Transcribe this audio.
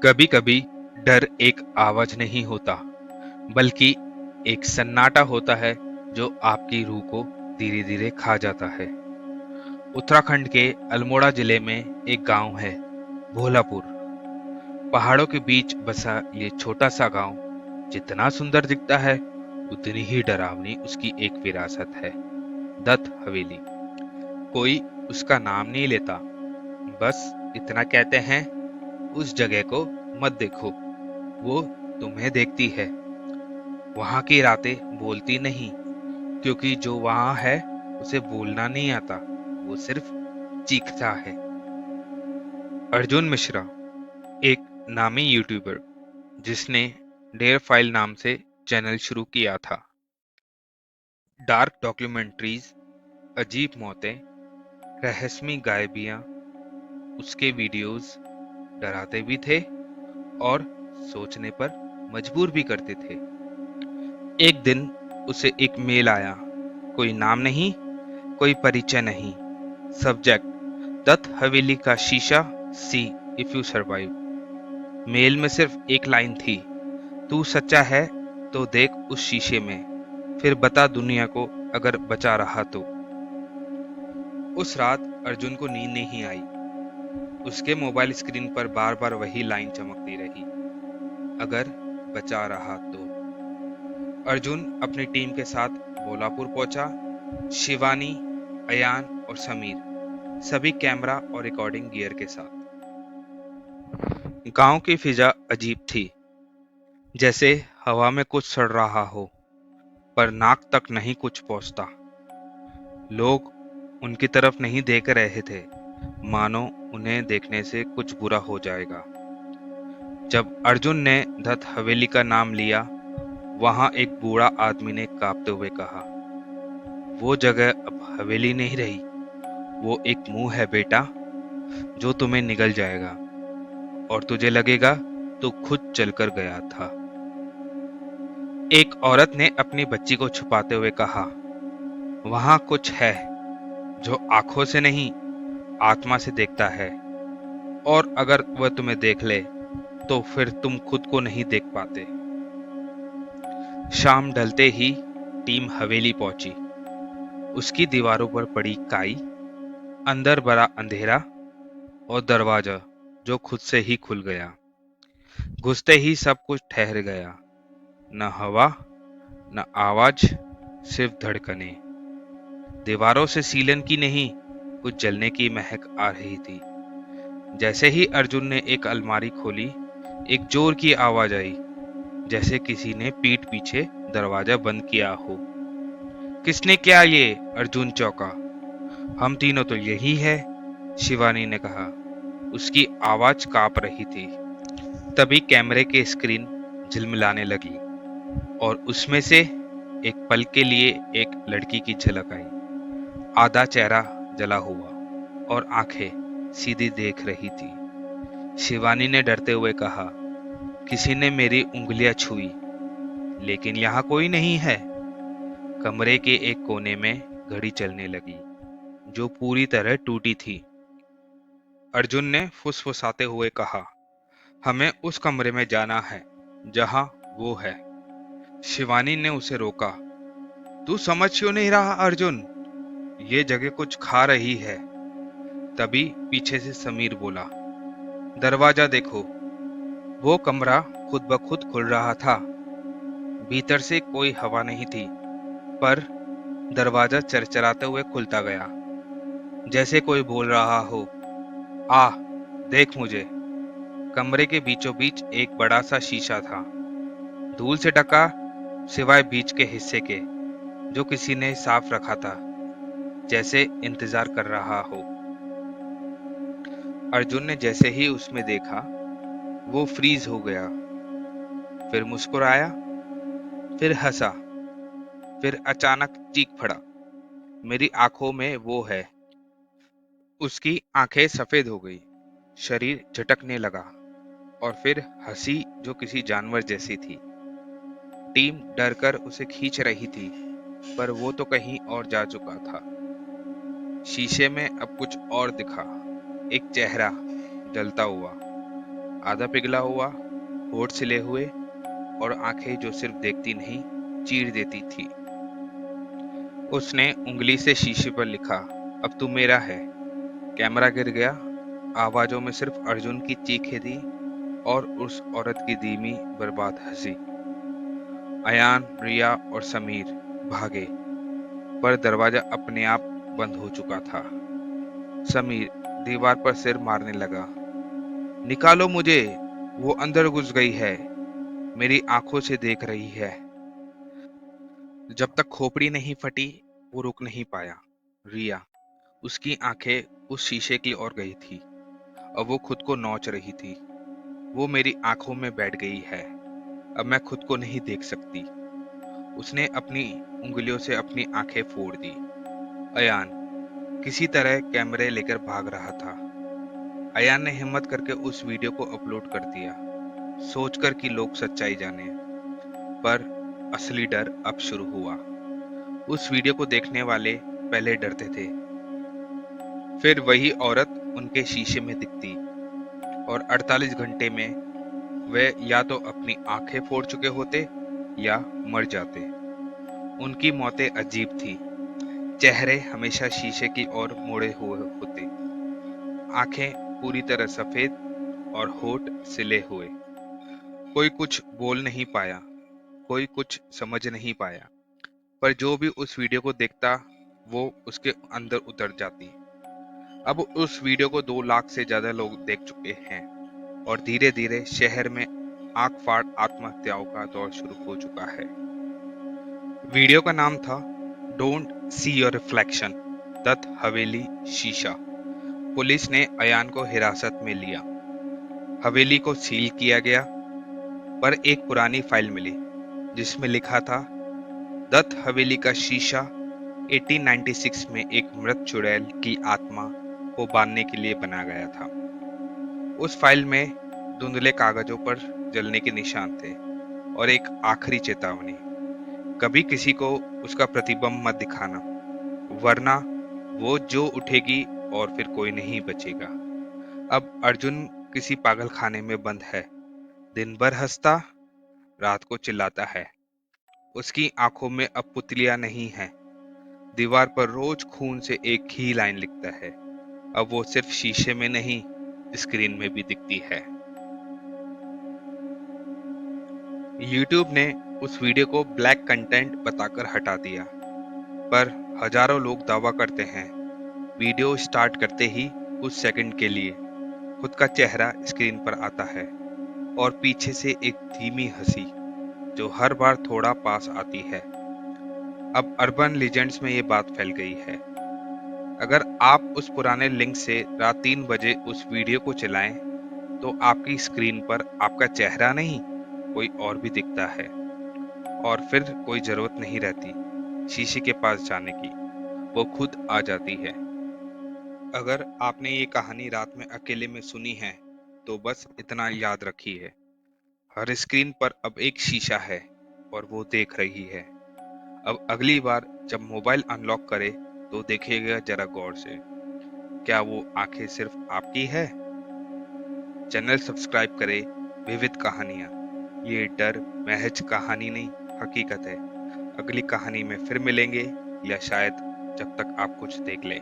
कभी कभी डर एक आवाज नहीं होता, बल्कि एक सन्नाटा होता है जो आपकी रूह को धीरे धीरे खा जाता है। उत्तराखंड के अल्मोड़ा जिले में एक गांव है, भोलापुर। पहाड़ों के बीच बसा ये छोटा सा गांव जितना सुंदर दिखता है, उतनी ही डरावनी उसकी एक विरासत है। दत्त हवेली। कोई उसका नाम नहीं लेता, बस इतना कहते हैं, उस जगह को मत देखो, वो तुम्हें देखती है। वहां की रातें बोलती नहीं, क्योंकि जो वहां है उसे बोलना नहीं आता, वो सिर्फ चीखता है। अर्जुन मिश्रा, एक नामी यूट्यूबर जिसने डेयर फाइल नाम से चैनल शुरू किया था। डार्क डॉक्यूमेंट्रीज, अजीब मौतें, रहस्यमयी गायबियां, उसके वीडियोस डराते भी थे और सोचने पर मजबूर भी करते थे। एक दिन उसे एक मेल आया। कोई नाम नहीं, कोई परिचय नहीं। सब्जेक्ट: दत्त हवेली का शीशा, see if you survive. Mail में सिर्फ एक लाइन थी: तू सच्चा है तो देख उस शीशे में, फिर बता दुनिया को अगर बचा रहा तो। उस रात अर्जुन को नींद नहीं आई। उसके मोबाइल स्क्रीन पर बार बार वही लाइन चमकती रही: अगर बचा रहा तो। अर्जुन अपनी टीम के साथ भोलापुर पहुंचा। शिवानी, अयान और समीर, सभी कैमरा और रिकॉर्डिंग गियर के साथ। गांव की फिजा अजीब थी, जैसे हवा में कुछ सड़ रहा हो, पर नाक तक नहीं कुछ पहुंचता। लोग उनकी तरफ नहीं देख रहे थे, मानो उन्हें देखने से कुछ बुरा हो जाएगा। जब अर्जुन ने दत्त हवेली का नाम लिया, वहां एक बूढ़ा आदमी ने कांपते हुए कहा, वो जगह अब हवेली नहीं रही, वो एक मुंह है बेटा, जो तुम्हें निगल जाएगा और तुझे लगेगा तू खुद चलकर गया था। एक औरत ने अपनी बच्ची को छुपाते हुए कहा, वहां कुछ है जो आंखों से नहीं, आत्मा से देखता है, और अगर वह तुम्हें देख ले तो फिर तुम खुद को नहीं देख पाते। शाम ढलते ही टीम हवेली पहुंची। उसकी दीवारों पर पड़ी काई, अंदर बड़ा अंधेरा और दरवाजा जो खुद से ही खुल गया। घुसते ही सब कुछ ठहर गया। न हवा, न आवाज, सिर्फ धड़कनें। दीवारों से सीलन की नहीं, कुछ जलने की महक आ रही थी। जैसे ही अर्जुन ने एक अलमारी खोली, एक जोर की आवाज आई, जैसे किसी ने पीठ पीछे दरवाजा बंद किया हो। किसने किया ये? अर्जुन चौंका। हम तीनों तो यही है, शिवानी ने कहा। उसकी आवाज कांप रही थी। तभी कैमरे की स्क्रीन झिलमिलाने लगी और उसमें से एक पल के लिए एक लड़की की झलक आई। आधा चेहरा जला हुआ और आंखें सीधी देख रही थी। शिवानी ने डरते हुए कहा, किसी ने मेरी उंगलियां छुई, लेकिन यहाँ कोई नहीं है। कमरे के एक कोने में घड़ी चलने लगी, जो पूरी तरह टूटी थी। अर्जुन ने फुसफुसाते हुए कहा, हमें उस कमरे में जाना है जहां वो है। शिवानी ने उसे रोका। तू समझ क्यों नहीं रहा अर्जुन? ये जगह कुछ खा रही है। तभी पीछे से समीर बोला, दरवाजा देखो। वो कमरा खुद ब खुद खुल रहा था। भीतर से कोई हवा नहीं थी, पर दरवाजा चरचराते हुए खुलता गया, जैसे कोई बोल रहा हो, आ देख मुझे। कमरे के बीचों बीच एक बड़ा सा शीशा था, धूल से ढका, सिवाय बीच के हिस्से के, जो किसी ने साफ रखा था, जैसे इंतजार कर रहा हो। अर्जुन ने जैसे ही उसमें देखा, वो फ्रीज हो गया, फिर मुस्कुराया, फिर हंसा, फिर अचानक चीख पड़ा, मेरी आंखों में वो है। उसकी आंखें सफेद हो गई, शरीर झटकने लगा, और फिर हंसी जो किसी जानवर जैसी थी। टीम डरकर उसे खींच रही थी, पर वो तो कहीं और जा चुका था। शीशे में अब कुछ और दिखा, एक चेहरा जलता हुआ, आधा पिघला हुआ, होठ सिले हुए और आंखें जो सिर्फ देखती नहीं, चीर देती थी। उसने उंगली से शीशे पर लिखा, अब तू मेरा है। कैमरा गिर गया। आवाजों में सिर्फ अर्जुन की चीखें थी और उस औरत की धीमी बर्बाद हंसी। अयान, रिया और समीर भागे, पर दरवाजा अपने आप बंद हो चुका था। समीर दीवार पर सिर मारने लगा। निकालो मुझे, वो अंदर घुस गई है, मेरी आंखों से देख रही है। जब तक खोपड़ी नहीं फटी, वो रुक नहीं पाया। रिया, उसकी आंखें उस शीशे की ओर गई थी और वो खुद को नोच रही थी। वो मेरी आंखों में बैठ गई है, अब मैं खुद को नहीं देख सकती। उसने अपनी उंगलियों से अपनी आंखें फोड़ दी। अयान किसी तरह कैमरे लेकर भाग रहा था। अयान ने हिम्मत करके उस वीडियो को अपलोड कर दिया, सोचकर कि लोग सच्चाई जाने। पर असली डर अब शुरू हुआ। उस वीडियो को देखने वाले पहले डरते थे, फिर वही औरत उनके शीशे में दिखती और 48 घंटे में वे या तो अपनी आंखें फोड़ चुके होते या मर जाते। उनकी मौतें अजीब थी। चेहरे हमेशा शीशे की ओर मुड़े हुए होते, आंखें पूरी तरह सफेद और होठ सिले हुए। कोई कुछ बोल नहीं पाया, कोई कुछ समझ नहीं पाया, पर जो भी उस वीडियो को देखता वो उसके अंदर उतर जाती। अब उस वीडियो को 2 लाख से ज्यादा लोग देख चुके हैं और धीरे धीरे शहर में आंख फाड़ आत्महत्याओं का दौर शुरू हो चुका है। वीडियो का नाम था don't see your reflection, Dutt Haveli शीशा। पुलिस ने अयान को हिरासत में लिया। हवेली को सील किया गया, पर एक पुरानी फाइल मिली जिसमें लिखा था, दत्त हवेली का शीशा 1896 में एक मृत चुड़ैल की आत्मा को बांधने के लिए बनाया गया था। उस फाइल में धुंधले कागजों पर जलने के निशान थे और एक आखिरी चेतावनी, कभी किसी को उसका प्रतिबिंब मत दिखाना, वरना वो जो उठेगी और फिर कोई नहीं बचेगा। अब अर्जुन किसी पागल खाने में बंद है, दिन भर हंसता, रात को चिल्लाता है। उसकी आंखों में अब पुतलियां नहीं है, दीवार पर रोज खून से एक ही लाइन लिखता है। अब वो सिर्फ शीशे में नहीं, स्क्रीन में भी दिखती है। यूट्यूब ने उस वीडियो को ब्लैक कंटेंट बताकर हटा दिया, पर हजारों लोग दावा करते हैं, वीडियो स्टार्ट करते ही कुछ सेकंड के लिए खुद का चेहरा स्क्रीन पर आता है और पीछे से एक धीमी हंसी जो हर बार थोड़ा पास आती है। अब अर्बन लीजेंड्स में ये बात फैल गई है। अगर आप उस पुराने लिंक से रात 3 बजे उस वीडियो को चलाएं, तो आपकी स्क्रीन पर आपका चेहरा नहीं, कोई और भी दिखता है और फिर कोई जरूरत नहीं रहती शीशे के पास जाने की, वो खुद आ जाती है। अगर आपने ये कहानी रात में अकेले में सुनी है, तो बस इतना याद रखिए, हर स्क्रीन पर अब एक शीशा है और वो देख रही है। अब अगली बार जब मोबाइल अनलॉक करे तो देखिएगा जरा गौर से, क्या वो आंखें सिर्फ आपकी है? चैनल सब्सक्राइब करें। विविध कहानियां, ये डर महज कहानी नहीं, हकीकत है। अगली कहानी में फिर मिलेंगे, या शायद जब तक आप कुछ देख लें।